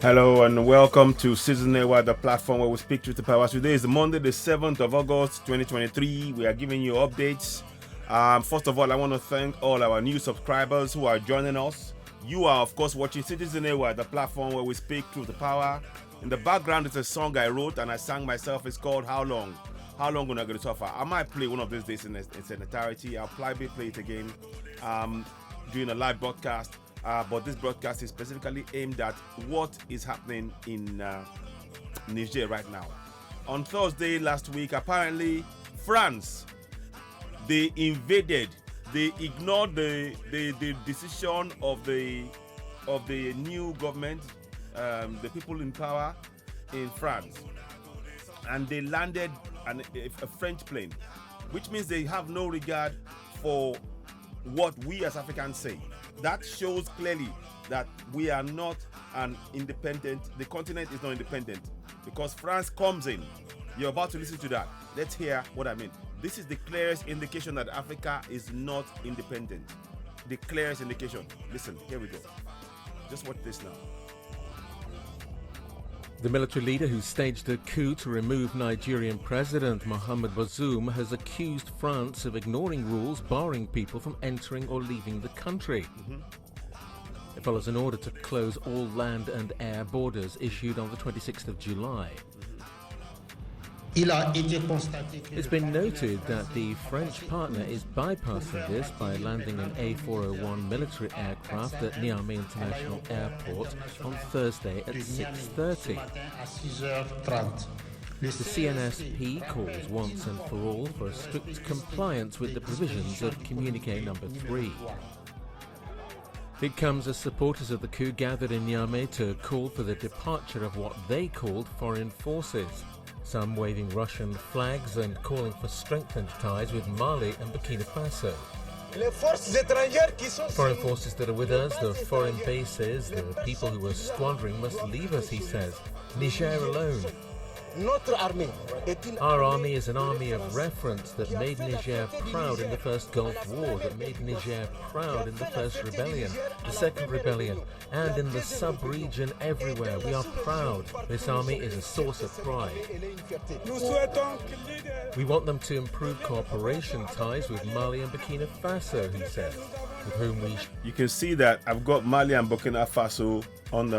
Hello and welcome to Citizen Network, the platform where we speak truth to power. Today is Monday, the 7th of August, 2023. We are giving you updates. First of all, I want to thank all our new subscribers who are joining us. You are, of course, watching Citizen Network, the platform where we speak truth to power. In the background is a song I wrote and I sang myself. It's called How Long? How long am I going to suffer? I might play one of these days in its entirety. I'll probably play it again during a live broadcast. But this broadcast is specifically aimed at what is happening in Niger right now. On Thursday last week, apparently France, they invaded, they ignored the decision of the new government, the people in power in France, and they landed a French plane, which means they have no regard for what we as Africans say. That shows clearly that we are not an independent, the continent is not independent, because France comes in. You're about to listen to that. Let's hear what I mean. This is the clearest indication that Africa is not independent. The clearest indication. Listen, here we go. Just watch this now. The military leader who staged a coup to remove Nigerian President Mohamed Bazoum has accused France of ignoring rules barring people from entering or leaving the country. It follows an order to close all land and air borders issued on the 26th of July. It's been noted that the French partner is bypassing this by landing an A401 military aircraft at Niamey International Airport on Thursday at 6:30. The CNSP calls once and for all for a strict compliance with the provisions of Communiqué number 3. It comes as supporters of the coup gathered in Niamey to call for the departure of what they called foreign forces, some waving Russian flags and calling for strengthened ties with Mali and Burkina Faso. Foreign forces that are with us, the foreign bases, the people who are squandering must leave us, he says. Niger alone. Our army is an army of reference that made Niger proud in the first Gulf War, that made Niger proud in the first rebellion, the second rebellion, and in the sub-region everywhere. We are proud. This army is a source of pride. We want them to improve cooperation ties with Mali and Burkina Faso, he says, with whom we... You can see that I've got Mali and Burkina Faso on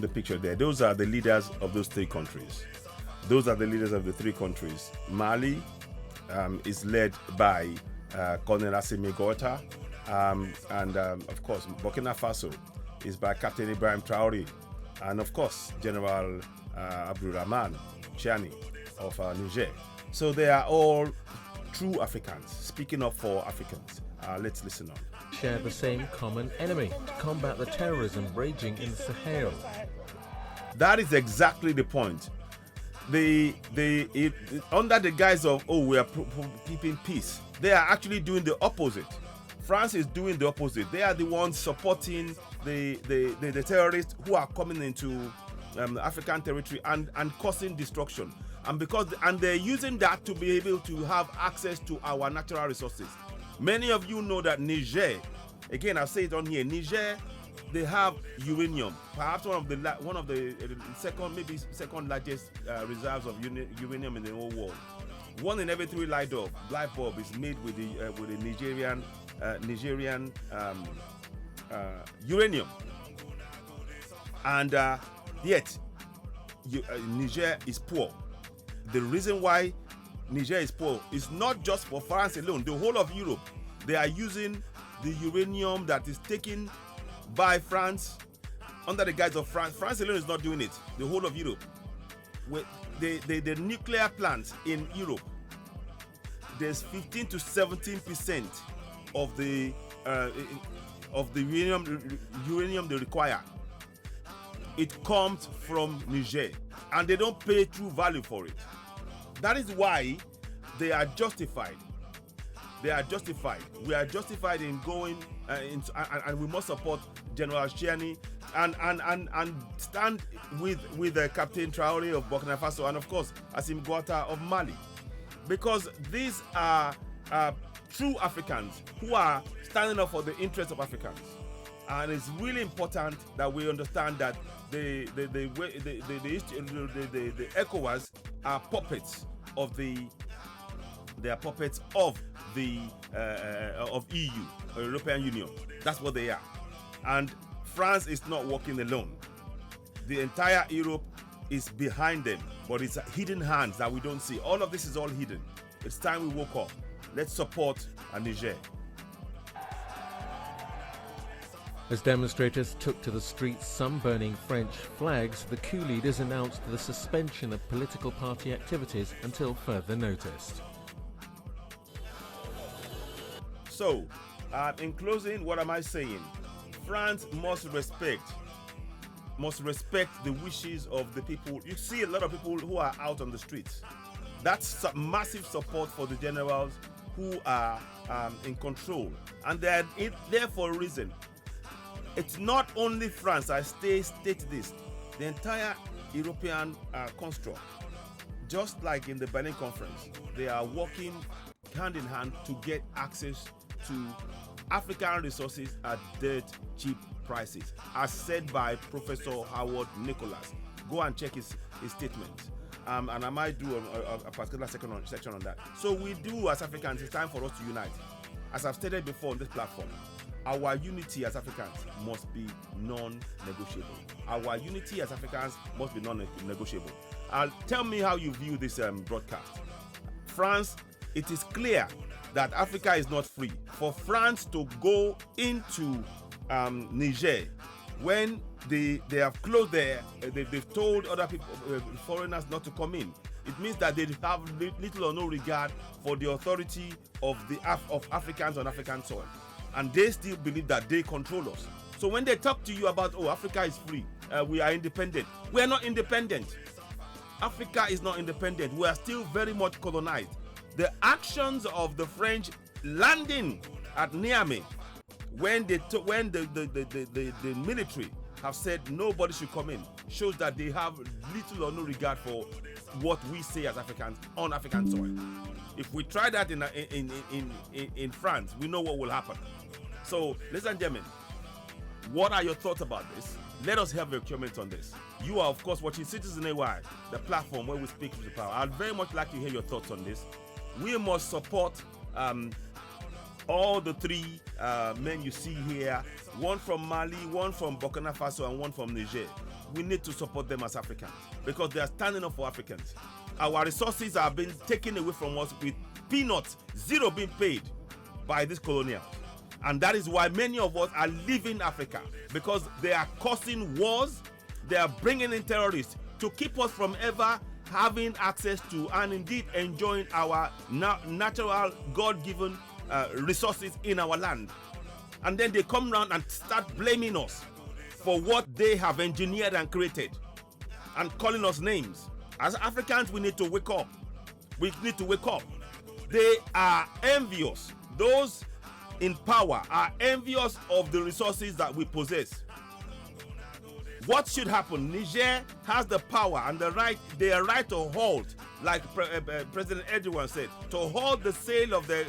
the picture there. Those are the leaders of those three countries. Those are the leaders of the three countries. Mali is led by Colonel Assimi Goïta, and of course Burkina Faso is by Captain Ibrahim Traoré, and of course General Abdurrahman Chiani of Niger. So they are all true Africans, speaking up for Africans. Let's listen on. Share the same common enemy to combat the terrorism raging in the Sahel. That is exactly the point. Under the guise of, we are keeping peace, they are actually doing the opposite. France is doing the opposite. They are the ones supporting the terrorists who are coming into African territory and causing destruction. And they're using that to be able to have access to our natural resources. Many of you know that Niger, again I'll say it on here, Niger, they have uranium, perhaps one of the second largest reserves of uranium in the whole world. 1 in every 3 light bulb is made with the Nigerian uranium, and yet Niger is poor. The reason why Niger is poor is not just for France alone. The whole of Europe, they are using the uranium that is taken by France under the guise of France. France alone is not doing it. The whole of Europe, with the nuclear plants in Europe, there's 15 to 17% of the uranium they require. It comes from Niger, and they don't pay true value for it. That is why they are justified. They are justified. We are justified in going and we must support General Chiani and stand with Captain Traoré of Burkina Faso, and of course Assimi Goïta of Mali, because these are true Africans who are standing up for the interests of Africans. And it's really important that we understand that the ECOWAS are puppets of the of EU or European Union. That's what they are. And France is not working alone. The entire Europe is behind them, but it's hidden hands that we don't see. All of this is all hidden. It's time we woke up. Let's support Niger. As demonstrators took to the streets, some burning French flags, the coup leaders announced the suspension of political party activities until further notice. So, in closing, what am I saying? France must respect the wishes of the people. You see a lot of people who are out on the streets. That's massive support for the generals who are in control, and they're there for a reason. It's not only France. I state this. The entire European construct, just like in the Berlin Conference, they are working hand in hand to get access to African resources at dirt cheap prices, as said by Professor Howard Nicholas. Go and check his statement. And I might do a particular section on that. So we do, as Africans, it's time for us to unite. As I've stated before on this platform, our unity as Africans must be non-negotiable. Our unity as Africans must be non-negotiable. Tell me how you view this broadcast. France, it is clear that Africa is not free. For France to go into Niger when they have closed they've told other people, foreigners, not to come in. It means that they have little or no regard for the authority of Africans on African soil, and they still believe that they control us. So when they talk to you about, oh, Africa is free, we are independent, we are not independent. Africa is not independent. We are still very much colonized. The actions of the French landing at Niamey, when the military have said nobody should come in, shows that they have little or no regard for what we say as Africans on African soil. If we try that in France, we know what will happen. So, ladies and gentlemen, what are your thoughts about this? Let us have your comments on this. You are, of course, watching Citizen AY, the platform where we speak to the power. I'd very much like to hear your thoughts on this. We must support all the three men you see here, one from Mali, one from Burkina Faso, and one from Niger. We need to support them as Africans because they are standing up for Africans. Our resources are being taken away from us with peanuts, zero being paid by these colonials. And that is why many of us are leaving Africa, because they are causing wars, they are bringing in terrorists to keep us from ever having access to and indeed enjoying our natural God-given resources in our land. And then they come around and start blaming us for what they have engineered and created and calling us names. As Africans, we need to wake up. We need to wake up. They are envious. Those in power are envious of the resources that we possess. What should happen? Niger has the power and the right, their right to halt, like President Erdogan said, to halt the sale of the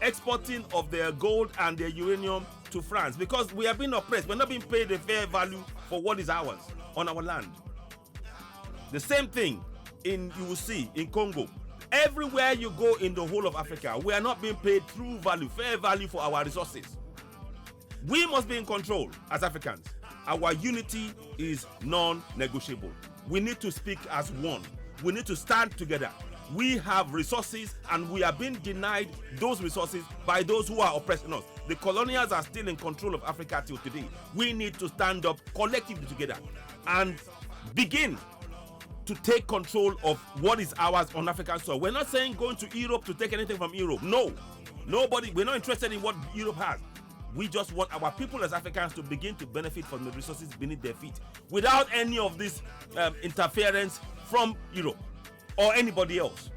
exporting of their gold and their uranium to France, because we are being oppressed. We're not being paid a fair value for what is ours on our land. The same thing you will see in Congo. Everywhere you go in the whole of Africa, we are not being paid true value, fair value for our resources. We must be in control as Africans. Our unity is non-negotiable. We need to speak as one. We need to stand together. We have resources and we are being denied those resources by those who are oppressing us. The colonials are still in control of Africa till today. We need to stand up collectively together and begin to take control of what is ours on African soil. We're not saying going to Europe to take anything from Europe. No. Nobody, we're not interested in what Europe has. We just want our people as Africans to begin to benefit from the resources beneath their feet without any of this interference from Europe or anybody else.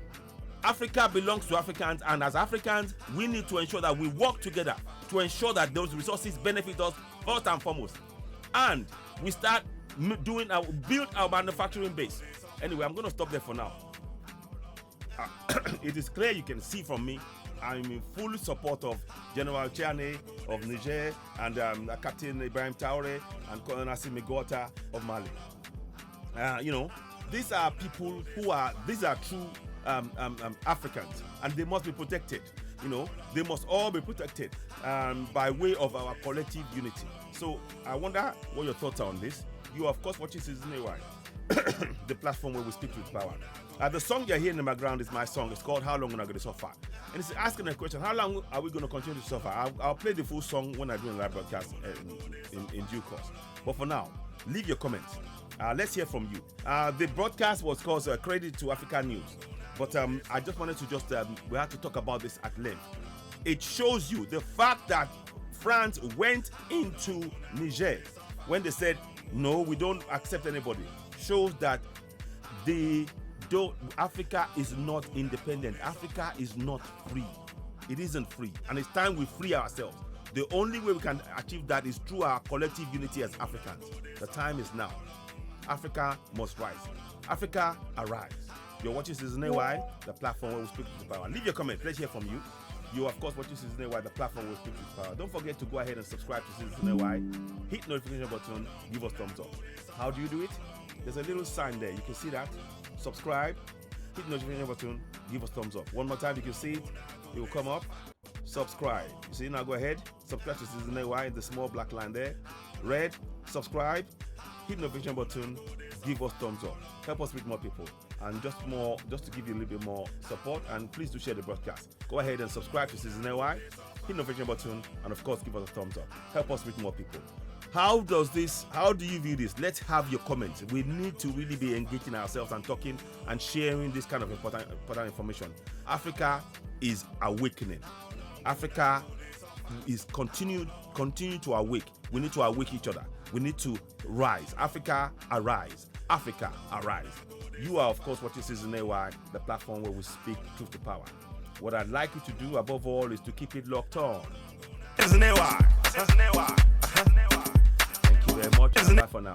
Africa belongs to Africans, and as Africans, we need to ensure that we work together to ensure that those resources benefit us first and foremost. And we start build our manufacturing base. Anyway, I'm going to stop there for now. It is clear, you can see from me, I'm in full support of General Chiane of Niger and Captain Ibrahim Traore and Colonel Assimi Goïta of Mali. These are people these are true Africans, and they must be protected. They must all be protected by way of our collective unity. So I wonder what your thoughts are on this. You are, of course, watching Citizen AY, the platform where we speak with power. The song you're hearing in the background is my song. It's called How Long Are We Going to Suffer? And it's asking a question, how long are we going to continue to suffer? I'll play the full song when I do a live broadcast in due course. But for now, leave your comments. Let's hear from you. The broadcast was called Credit to Africa News. But I just wanted to we have to talk about this at length. It shows you the fact that France went into Niger when they said, no, we don't accept anybody, shows that Africa is not independent. Africa is not free. It isn't free. And it's time we free ourselves. The only way we can achieve that is through our collective unity as Africans. The time is now. Africa must rise. Africa, arise. You're watching Citizen AY, the platform where we speak to the power. Leave your comment. Let's hear from you. You are, of course, watching Citizen AY, the platform where we speak to the power. Don't forget to go ahead and subscribe to Citizen AY. Hit notification button. Give us thumbs up. How do you do it? There's a little sign there. You can see that. Subscribe. Hit notification button. Give us thumbs up. One more time, you can see it. It will come up. Subscribe. You see, now go ahead. Subscribe to Citizen AY in the small black line there. Red. Subscribe. Hit notification button. Give us thumbs up. Help us reach more people. And just to give you a little bit more support, and please do share the broadcast. Go ahead and subscribe to Citizen AY, hit the notification button, and of course give us a thumbs up. Help us reach more people. How do you view this? Let's have your comments. We need to really be engaging ourselves and talking and sharing this kind of important information. Africa is awakening. Africa is continue to awake. We need to awake each other. We need to rise. Africa, arise. Africa, arise. You are, of course, watching Citizen AY, the platform where we speak truth to power. What I'd like you to do, above all, is to keep it locked on. Citizen AY. Thank you very much. Bye for now.